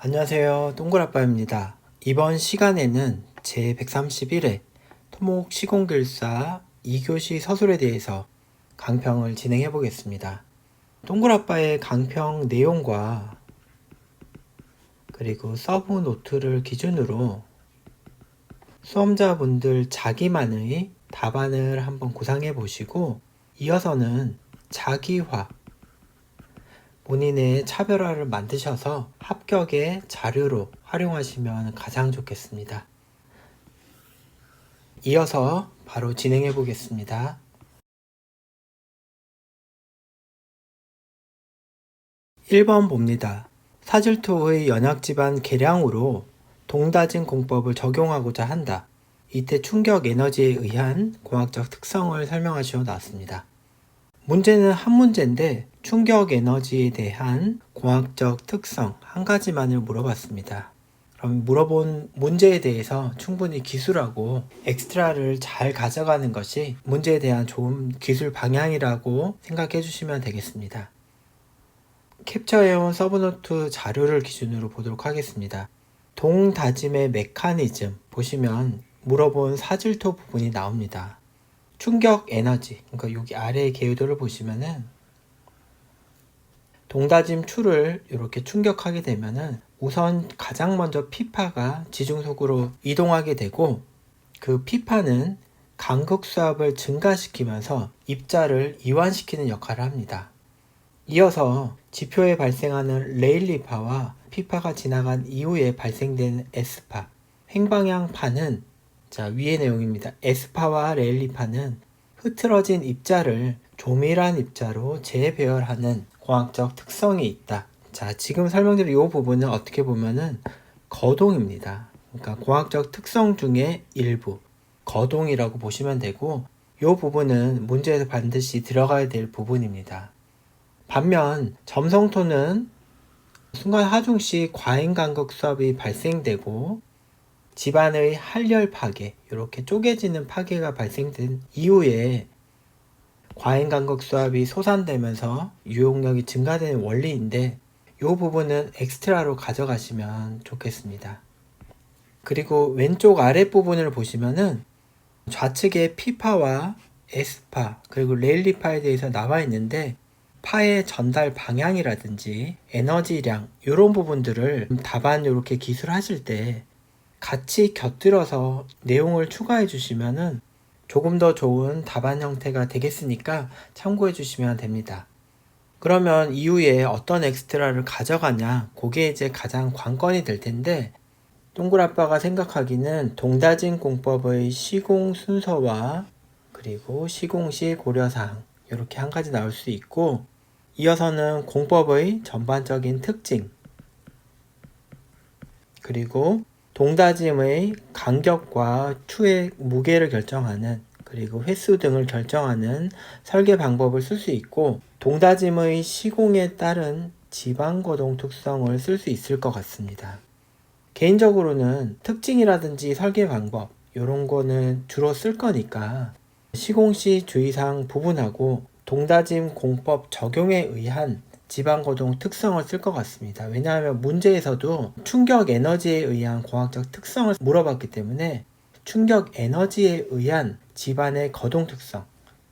안녕하세요. 동글아빠입니다. 이번 시간에는 제131회 토목 시공길사 2교시 서술에 대해서 강평을 진행해 보겠습니다. 동글아빠의 강평 내용과 그리고 서브 노트를 기준으로 수험자분들 자기만의 답안을 한번 구상해 보시고 이어서는 자기화, 본인의 차별화를 만드셔서 합격의 자료로 활용하시면 가장 좋겠습니다. 이어서 바로 진행해 보겠습니다. 1번 봅니다. 사질토의 연약지반 계량으로 동다진 공법을 적용하고자 한다. 이때 충격 에너지에 의한 공학적 특성을 설명하시어 나왔습니다. 문제는 한 문제인데 충격 에너지에 대한 공학적 특성 한 가지만을 물어봤습니다. 그럼 물어본 문제에 대해서 충분히 기술하고 엑스트라를 잘 가져가는 것이 문제에 대한 좋은 기술 방향이라고 생각해 주시면 되겠습니다. 캡처해온 서브노트 자료를 기준으로 보도록 하겠습니다. 동다짐의 메커니즘 보시면 물어본 사질토 부분이 나옵니다. 충격 에너지, 그러니까 여기 아래의 개요도를 보시면은 동다짐 추를 이렇게 충격하게 되면은 우선 가장 먼저 피파가 지중속으로 이동하게 되고 그 피파는 간극수압을 증가시키면서 입자를 이완시키는 역할을 합니다. 이어서 지표에 발생하는 레일리파와 피파가 지나간 이후에 발생되는 S파, 횡방향파는 위의 내용입니다. S파와 레일리파는 흐트러진 입자를 조밀한 입자로 재배열하는 공학적 특성이 있다. 지금 설명드린 이 부분은 어떻게 보면은 거동입니다. 그러니까 공학적 특성 중에 일부, 거동이라고 보시면 되고 이 부분은 문제에서 반드시 들어가야 될 부분입니다. 반면 점성토는 순간 하중 시 과잉 간극 수압이 발생되고 집안의 할열 파괴, 이렇게 쪼개지는 파괴가 발생된 이후에 과잉 간극 수압이 솟아내면서 유용력이 증가되는 원리인데 이 부분은 엑스트라로 가져가시면 좋겠습니다. 그리고 왼쪽 아랫부분을 보시면은 좌측에 P파와 S파 그리고 레일리파에 대해서 나와 있는데 파의 전달 방향이라든지 에너지량 이런 부분들을 답안 이렇게 기술하실 때 같이 곁들여서 내용을 추가해 주시면은 조금 더 좋은 답안 형태가 되겠으니까 참고해 주시면 됩니다. 그러면 이후에 어떤 엑스트라를 가져가냐, 그게 이제 가장 관건이 될 텐데, 동글아빠가 생각하기는 동다진 공법의 시공 순서와 그리고 시공시 고려사항 이렇게 한 가지 나올 수 있고, 이어서는 공법의 전반적인 특징, 그리고 동다짐의 간격과 추의 무게를 결정하는 그리고 횟수 등을 결정하는 설계 방법을 쓸 수 있고 동다짐의 시공에 따른 지방거동 특성을 쓸 수 있을 것 같습니다. 개인적으로는 특징이라든지 설계 방법 이런 거는 주로 쓸 거니까 시공시 주의사항 부분하고 동다짐 공법 적용에 의한 지방거동 특성을 쓸 것 같습니다. 왜냐하면 문제에서도 충격 에너지에 의한 공학적 특성을 물어봤기 때문에 충격 에너지에 의한 집안의 거동 특성,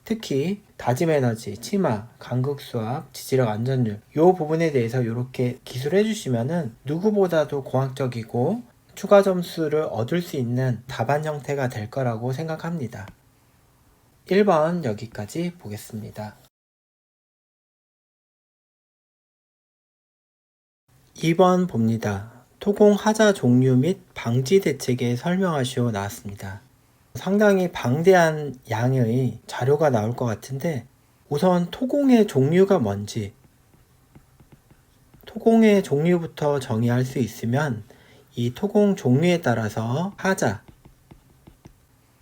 특히 다짐 에너지, 치마, 간극수압, 지지력 안전율 이 부분에 대해서 이렇게 기술해 주시면은 누구보다도 공학적이고 추가 점수를 얻을 수 있는 답안 형태가 될 거라고 생각합니다. 1번 여기까지 보겠습니다. 2번 봅니다. 토공 하자 종류 및 방지 대책에 설명하시오 나왔습니다. 상당히 방대한 양의 자료가 나올 것 같은데 우선 토공의 종류가 뭔지 토공의 종류부터 정의할 수 있으면 이 토공 종류에 따라서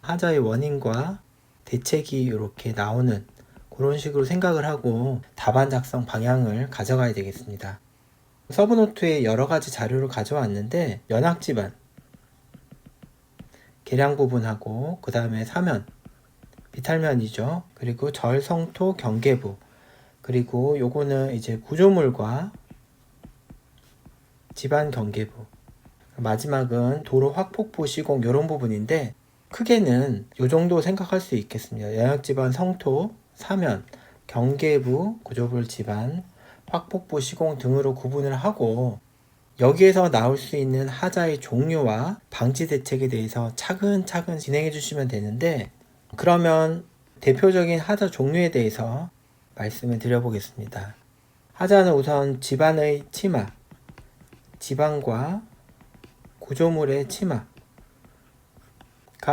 하자의 원인과 대책이 이렇게 나오는 그런 식으로 생각을 하고 답안 작성 방향을 가져가야 되겠습니다. 서브노트에 여러가지 자료를 가져왔는데 연학지반 계량 부분하고 그 다음에 사면 비탈면이죠. 그리고 절성토 경계부 그리고 요거는 이제 구조물과 집안 경계부, 마지막은 도로 확폭부 시공 이런 부분인데 크게는 이 정도 생각할 수 있겠습니다. 영역집안 성토, 사면, 경계부, 구조물 집안, 확폭부 시공 등으로 구분을 하고 여기에서 나올 수 있는 하자의 종류와 방지 대책에 대해서 차근차근 진행해 주시면 되는데 그러면 대표적인 하자 종류에 대해서 말씀을 드려보겠습니다. 하자는 우선 집안의 치마, 집안과 구조물의 치마가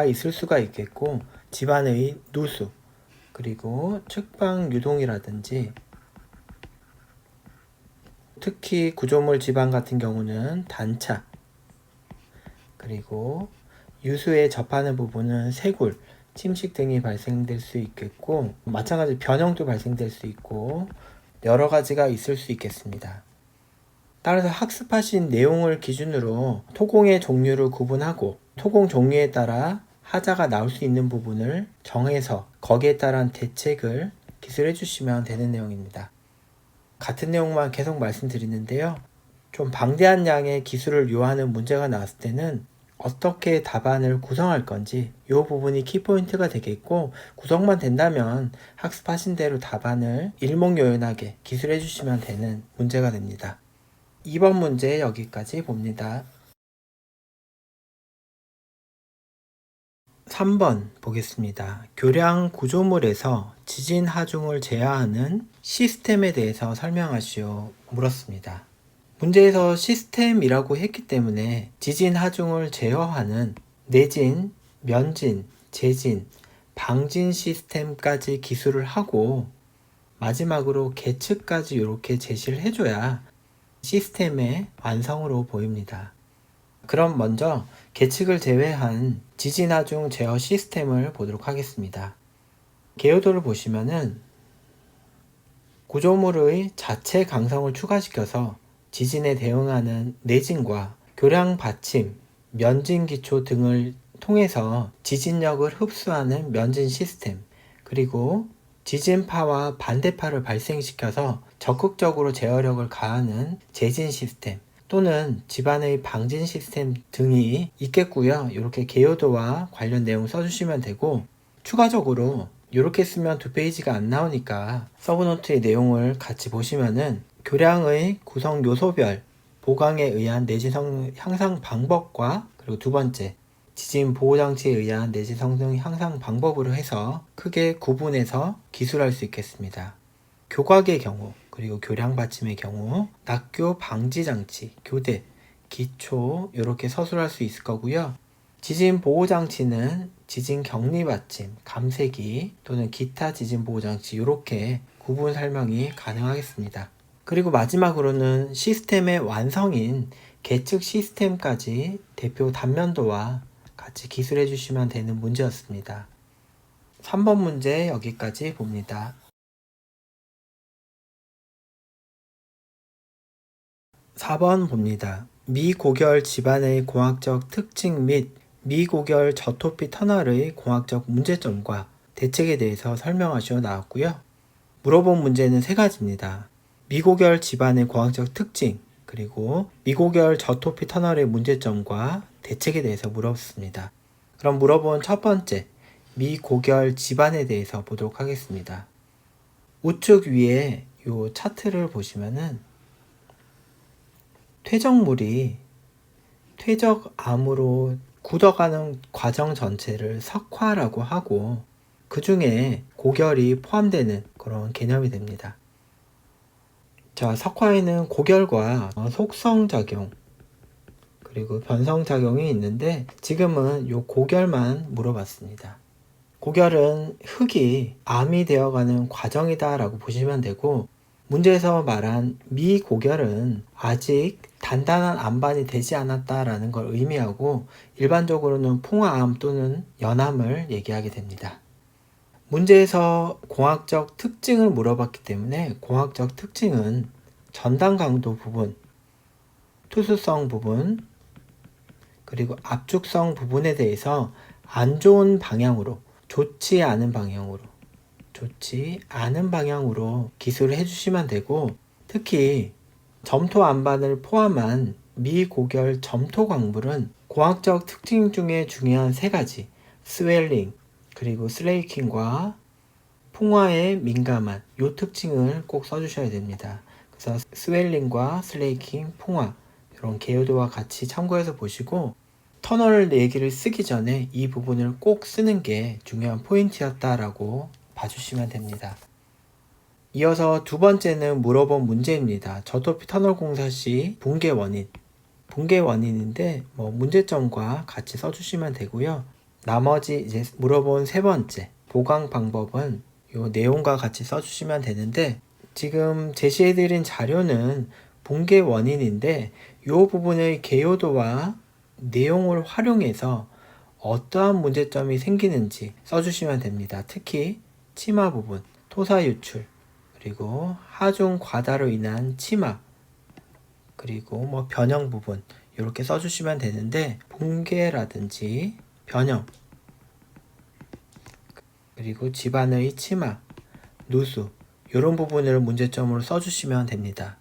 있을 수가 있겠고 집안의 누수, 그리고 측방 유동이라든지 특히 구조물 집안 같은 경우는 단차, 그리고 유수에 접하는 부분은 쇄골, 침식 등이 발생될 수 있겠고 마찬가지로 변형도 발생될 수 있고 여러 가지가 있을 수 있겠습니다. 따라서 학습하신 내용을 기준으로 토공의 종류를 구분하고 토공 종류에 따라 하자가 나올 수 있는 부분을 정해서 거기에 따른 대책을 기술해 주시면 되는 내용입니다. 같은 내용만 계속 말씀드리는데요. 좀 방대한 양의 기술을 요하는 문제가 나왔을 때는 어떻게 답안을 구성할 건지 이 부분이 키포인트가 되겠고 구성만 된다면 학습하신 대로 답안을 일목요연하게 기술해 주시면 되는 문제가 됩니다. 2번 문제 여기까지 봅니다. 3번 보겠습니다. 교량 구조물에서 지진 하중을 제어하는 시스템에 대해서 설명하시오 물었습니다. 문제에서 시스템이라고 했기 때문에 지진 하중을 제어하는 내진, 면진, 재진, 방진 시스템까지 기술을 하고 마지막으로 계측까지 이렇게 제시를 해줘야 시스템의 완성으로 보입니다. 그럼 먼저 계측을 제외한 지진 하중 제어 시스템을 보도록 하겠습니다. 개요도를 보시면은 구조물의 자체 강성을 추가시켜서 지진에 대응하는 내진과 교량 받침, 면진 기초 등을 통해서 지진력을 흡수하는 면진 시스템, 그리고 지진파와 반대파를 발생시켜서 적극적으로 제어력을 가하는 재진 시스템 또는 집안의 방진 시스템 등이 있겠고요. 이렇게 개요도와 관련 내용 써주시면 되고 추가적으로 이렇게 쓰면 2페이지가 안 나오니까 서브노트의 내용을 같이 보시면은 교량의 구성 요소별 보강에 의한 내진 성능 향상 방법과 그리고 두 번째 지진 보호장치에 의한 내진 성능 향상 방법으로 해서 크게 구분해서 기술할 수 있겠습니다. 교곽의 경우 그리고 교량 받침의 경우 낙교 방지 장치, 교대, 기초 이렇게 서술할 수 있을 거고요. 지진 보호 장치는 지진 격리 받침, 감쇄기 또는 기타 지진 보호 장치 이렇게 구분 설명이 가능하겠습니다. 그리고 마지막으로는 시스템의 완성인 계측 시스템까지 대표 단면도와 같이 기술해 주시면 되는 문제였습니다. 3번 문제 여기까지 봅니다. 4번 봅니다. 미고결 집안의 공학적 특징 및 미고결 저토피 터널의 공학적 문제점과 대책에 대해서 설명하시어 나왔고요. 물어본 문제는 3가지입니다. 미고결 집안의 공학적 특징, 그리고 미고결 저토피 터널의 문제점과 대책에 대해서 물었습니다. 그럼 물어본 첫 번째, 미고결 집안에 대해서 보도록 하겠습니다. 우측 위에 이 차트를 보시면은 퇴적물이 퇴적암으로 굳어가는 과정 전체를 석화라고 하고 그 중에 고결이 포함되는 그런 개념이 됩니다. 자, 석화에는 고결과 속성작용 그리고 변성작용이 있는데 지금은 요 고결만 물어봤습니다. 고결은 흙이 암이 되어가는 과정이다 라고 보시면 되고 문제에서 말한 미고결은 아직 단단한 암반이 되지 않았다라는 걸 의미하고 일반적으로는 풍화암 또는 연암을 얘기하게 됩니다. 문제에서 공학적 특징을 물어봤기 때문에 공학적 특징은 전단 강도 부분, 투수성 부분, 그리고 압축성 부분에 대해서 안 좋은 방향으로, 좋지 않은 방향으로 기술을 해주시면 되고 특히 점토 안반을 포함한 미고결 점토 광물은 고학적 특징 중에 중요한 세 가지, 스웰링, 그리고 슬레이킹과 풍화에 민감한 이 특징을 꼭 써주셔야 됩니다. 그래서 스웰링과 슬레이킹, 풍화 이런 개요도와 같이 참고해서 보시고 터널 얘기를 쓰기 전에 이 부분을 꼭 쓰는 게 중요한 포인트였다라고 봐주시면 됩니다. 이어서 두 번째는 물어본 문제입니다. 저토피 터널 공사 시 붕괴 원인. 붕괴 원인인데 문제점과 같이 써주시면 되고요. 나머지 이제 물어본 세 번째 보강 방법은 이 내용과 같이 써주시면 되는데 지금 제시해드린 자료는 붕괴 원인인데 이 부분의 개요도와 내용을 활용해서 어떠한 문제점이 생기는지 써주시면 됩니다. 특히 치마 부분, 토사 유출, 그리고 하중 과다로 인한 치마, 그리고 변형 부분 이렇게 써주시면 되는데 붕괴라든지 변형, 그리고 집안의 치마, 누수 이런 부분을 문제점으로 써주시면 됩니다.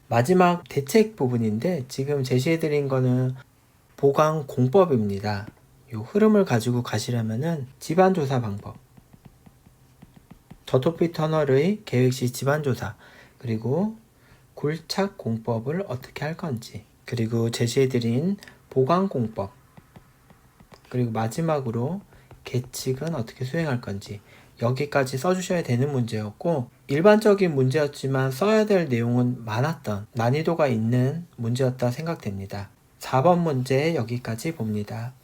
마지막 대책 부분인데 지금 제시해드린 거는 보강 공법입니다. 이 흐름을 가지고 가시려면은 집안조사 방법, 저토피 터널의 계획 시 집안조사, 그리고 굴착 공법을 어떻게 할 건지, 그리고 제시해드린 보강 공법, 그리고 마지막으로 계측은 어떻게 수행할 건지 여기까지 써주셔야 되는 문제였고 일반적인 문제였지만 써야 될 내용은 많았던 난이도가 있는 문제였다 생각됩니다. 4번 문제 여기까지 봅니다.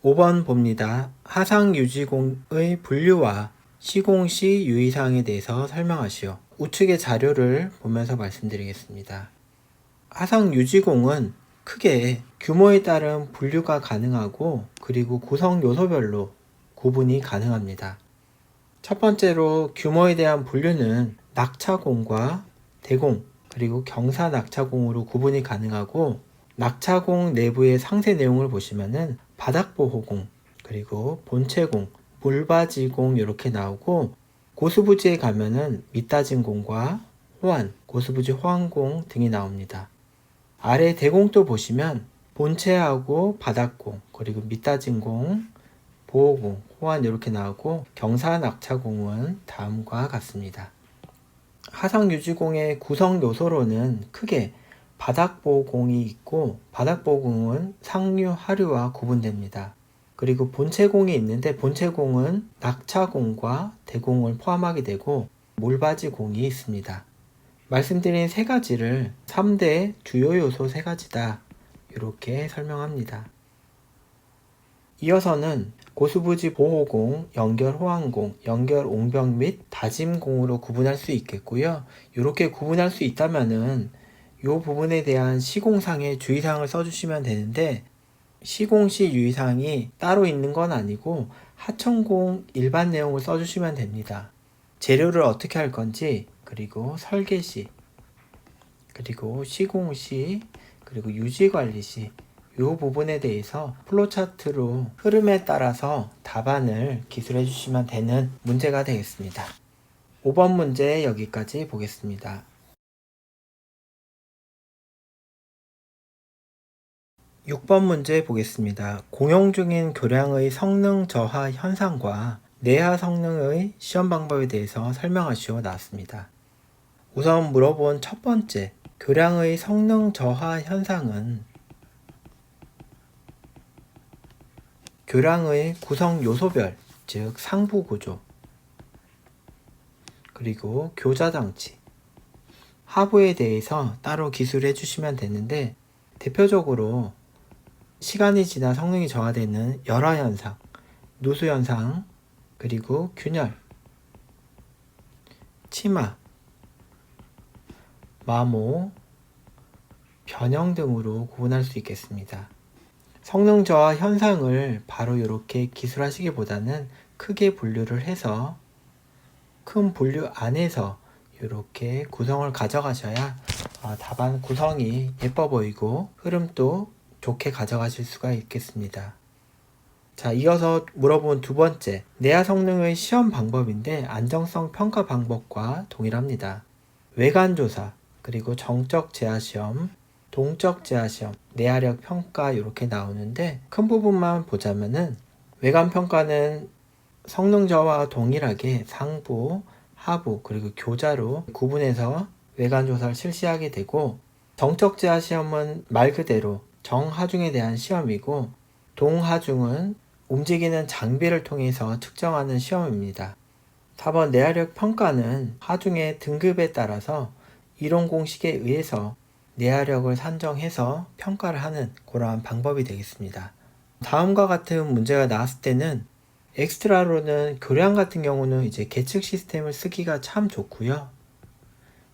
5번 봅니다. 하상유지공의 분류와 시공시 유의사항에 대해서 설명하시오. 우측의 자료를 보면서 말씀드리겠습니다. 하상유지공은 크게 규모에 따른 분류가 가능하고 그리고 구성 요소별로 구분이 가능합니다. 첫 번째로 규모에 대한 분류는 낙차공과 대공 그리고 경사 낙차공으로 구분이 가능하고 낙차공 내부의 상세 내용을 보시면은 바닥보호공 그리고 본체공, 물바지공 이렇게 나오고 고수부지에 가면은 밑다진공과 호환, 고수부지 호환공 등이 나옵니다. 아래 대공도 보시면 본체하고 바닥공, 그리고 밑다진공, 보호공, 호환 이렇게 나오고 경사 낙차공은 다음과 같습니다. 하상유지공의 구성 요소로는 크게 바닥보호공이 있고 바닥보호공은 상류, 하류와 구분됩니다. 그리고 본체공이 있는데 본체공은 낙차공과 대공을 포함하게 되고 몰바지공이 있습니다. 말씀드린 세 가지를 3대 주요 요소 세 가지다 이렇게 설명합니다. 이어서는 고수부지 보호공, 연결 호환공, 연결 옹벽 및 다짐공으로 구분할 수 있겠고요. 이렇게 구분할 수 있다면은 이 부분에 대한 시공상의 주의사항을 써주시면 되는데 시공시 유의사항이 따로 있는 건 아니고 하천공 일반 내용을 써주시면 됩니다. 재료를 어떻게 할 건지, 그리고 설계시, 그리고 시공시, 그리고 유지관리시 이 부분에 대해서 플로차트로 흐름에 따라서 답안을 기술해 주시면 되는 문제가 되겠습니다. 5번 문제 여기까지 보겠습니다. 6번 문제 보겠습니다. 공용 중인 교량의 성능 저하 현상과 내하 성능의 시험 방법에 대해서 설명하시오 나왔습니다. 우선 물어본 첫 번째, 교량의 성능 저하 현상은 교량의 구성 요소별, 즉 상부 구조, 그리고 교자 장치, 하부에 대해서 따로 기술해 주시면 되는데 대표적으로 시간이 지나 성능이 저하되는 열화 현상, 누수 현상, 그리고 균열, 치마, 마모, 변형 등으로 구분할 수 있겠습니다. 성능 저하 현상을 바로 이렇게 기술하시기보다는 크게 분류를 해서 큰 분류 안에서 이렇게 구성을 가져가셔야 답안 구성이 예뻐 보이고 흐름도 좋게 가져가실 수가 있겠습니다. 자, 이어서 물어본 두 번째, 내하 성능의 시험 방법인데 안정성 평가 방법과 동일합니다. 외관조사, 그리고 정적 재하시험, 동적 재하시험, 내화력 평가 이렇게 나오는데 큰 부분만 보자면은 외관 평가는 성능자와 동일하게 상부, 하부, 그리고 교자로 구분해서 외관 조사를 실시하게 되고, 정적 재하 시험은 말 그대로 정하중에 대한 시험이고, 동하중은 움직이는 장비를 통해서 측정하는 시험입니다. 4번 내화력 평가는 하중의 등급에 따라서 이론 공식에 의해서 내화력을 산정해서 평가를 하는 그러한 방법이 되겠습니다. 다음과 같은 문제가 나왔을 때는 엑스트라로는 교량 같은 경우는 이제 계측 시스템을 쓰기가 참 좋고요.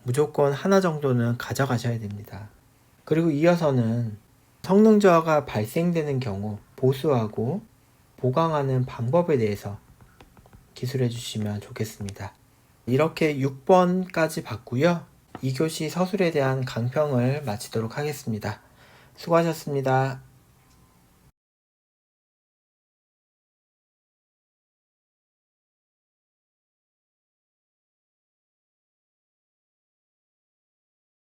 무조건 하나 정도는 가져가셔야 됩니다. 그리고 이어서는 성능 저하가 발생되는 경우 보수하고 보강하는 방법에 대해서 기술해 주시면 좋겠습니다. 이렇게 6번까지 봤고요. 2교시 서술에 대한 강평을 마치도록 하겠습니다. 수고하셨습니다.